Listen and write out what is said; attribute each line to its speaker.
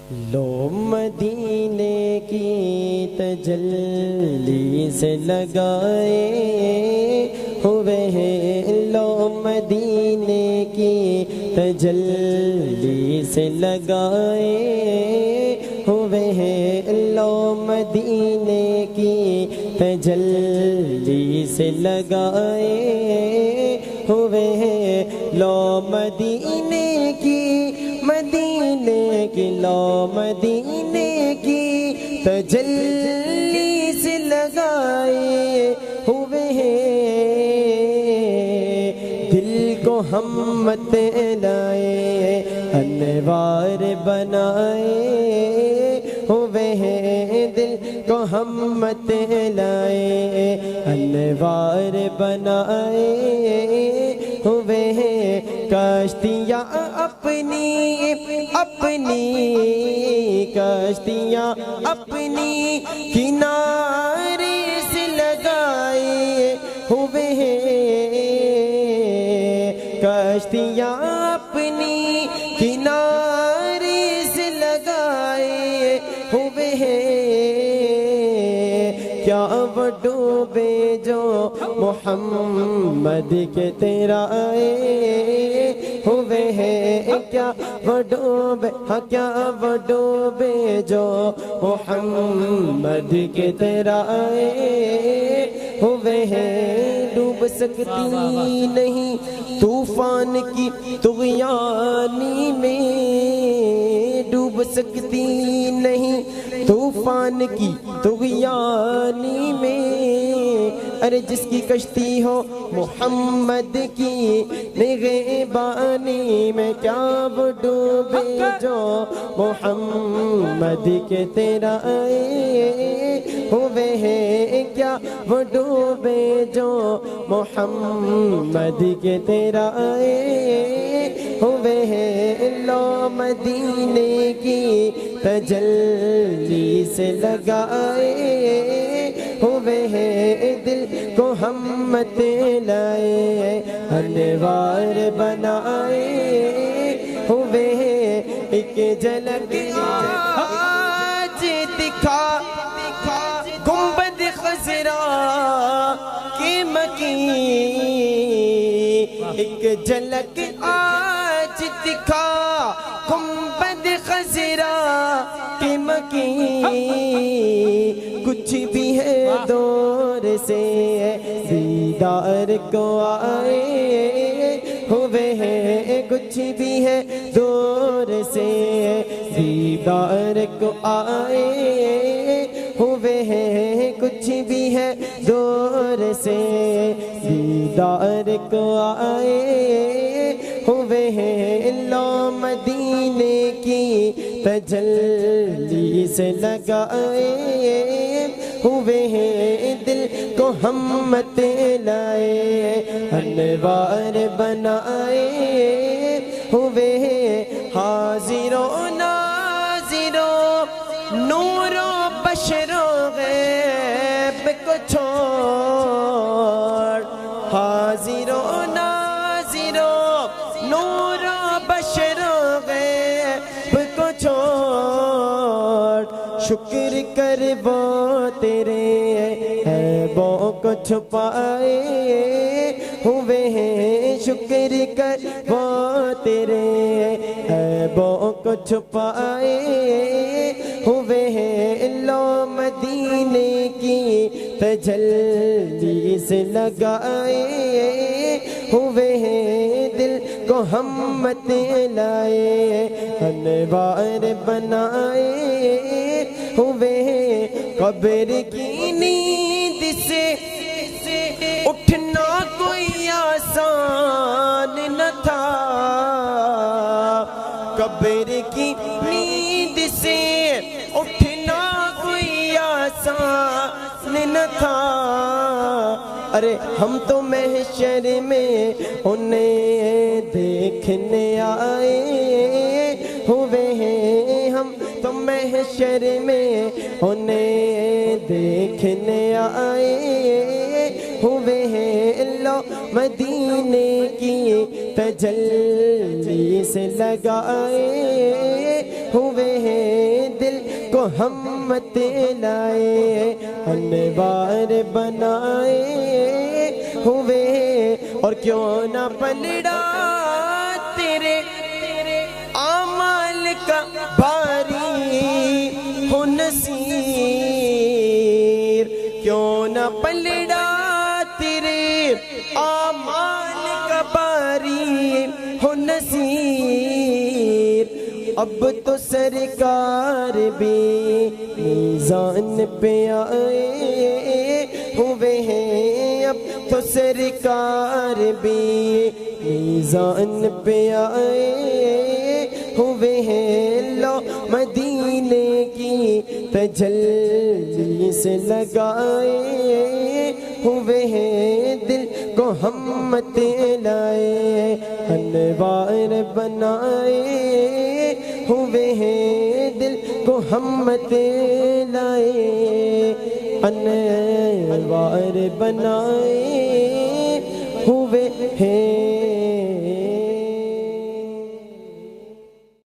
Speaker 1: لو مدینے کی تجلی سے لگائے ہوئے ہیں، لو مدینے کی تجلی سے لگائے ہوئے ہیں، لو مدینے کی تجلی سے لگائے ہوئے ہیں، لو مدینے کی لو مدینے کی تجلی سے لگائے ہوئے ہیں، دل کو ہم مت لائے انوار بنائے ہوئے ہیں، دل کو ہم مت لائے انوار بنائے ہوئے ہیں، کشتیاں کشتیاں اپنی کنارے سے لگائے ہوئے ہیں، کشتیاں اپنی کنارے سے لگائے ہوئے ہیں، کیا وہ ڈوبے جو محمد کے تیرا آئے ہوئے ہیں، کیا وہ ڈوبے، ہاں کیا وہ ڈوبے جو محمد کے تیرا آئے ہوئے ہیں، ڈوب سکتی نہیں طوفان کی طغیانی میں، ڈوب سکتی نہیں طوفان کی طغیانی میں، ارے جس کی کشتی ہو محمد کی نگہبانی میں، کیا وہ ڈوبے جو محمد کے تیرا آئے ہوئے ہیں، کیا وہ ڈوبے جو محمد کے تیرا آئے ہوئے ہیں، لو مدینے کی تجلی سے لگائے ہوئے ہیں، دل کو ہم مت لائے انوار بنائے ہوئے ہیں، ایک جھلک آج دکھا گنبد خضرا کی مکین، ایک جھلک آج دکھا گنبد خضرا کی مکین، کچھ بھی ہے دور سے دیدار کو آئے ہوئے ہیں، کچھ بھی ہے دور سے دیدار کو آئے ہوئے ہیں، کچھ بھی ہے دور سے دیدار کو آئے ہوئے ہیں، لو مدینے کی تجلی سے لگائے ہوئے ہیں، دل کو ہم مت لائے انوار بنائے ہوئے ہیں، حاضر و ناظر و نور و بشر و غیب کو چھوڑ، حاضر و ناظر و نور و بشر و غیب کو چھوڑ، شکر کر وہ تیرے عیبوں کو چھپائے ہوئے ہیں، شکر کر وہ تیرے عیبوں کو چھپائے ہوئے ہیں، لو مدینے کی تجلی سے لگائے ہوئے ہیں، دل کو ہم مت لائے انوار بنائے ہوئے ہیں، قبر کی نیند سے اٹھنا کوئی آسان نہ تھا، قبر کی نیند سے اٹھنا کوئی آسان نہ تھا، ارے ہم تو محشر میں انہیں دیکھنے آئے ہوئے ہیں، ہم تو محشر میں انہیں دیکھنے آئے ہوئے ہیں، لو مدینے کی تجلی سے لگائے ہوئے ہیں، ہم مت لائے انوار بنائے ہوئے اور کیوں نہ پلڑا تیرے اعمال کا باری ہو نصیر کیوں نہ پلڑا تیرے اعمال کا باری ہو نصیر اب تو سرکار بھی میزان پہ آئے ہوئے ہیں اب تو سرکار بھی میزان پہ آئے ہوئے ہیں لو مدینے کی تجلی سے لگائے ہوئے ہیں دل کو ہم مت لائے انوار بنائے ہوئے ہیں دل کو ہم مت لائے انوار بنائے ہوئے ہیں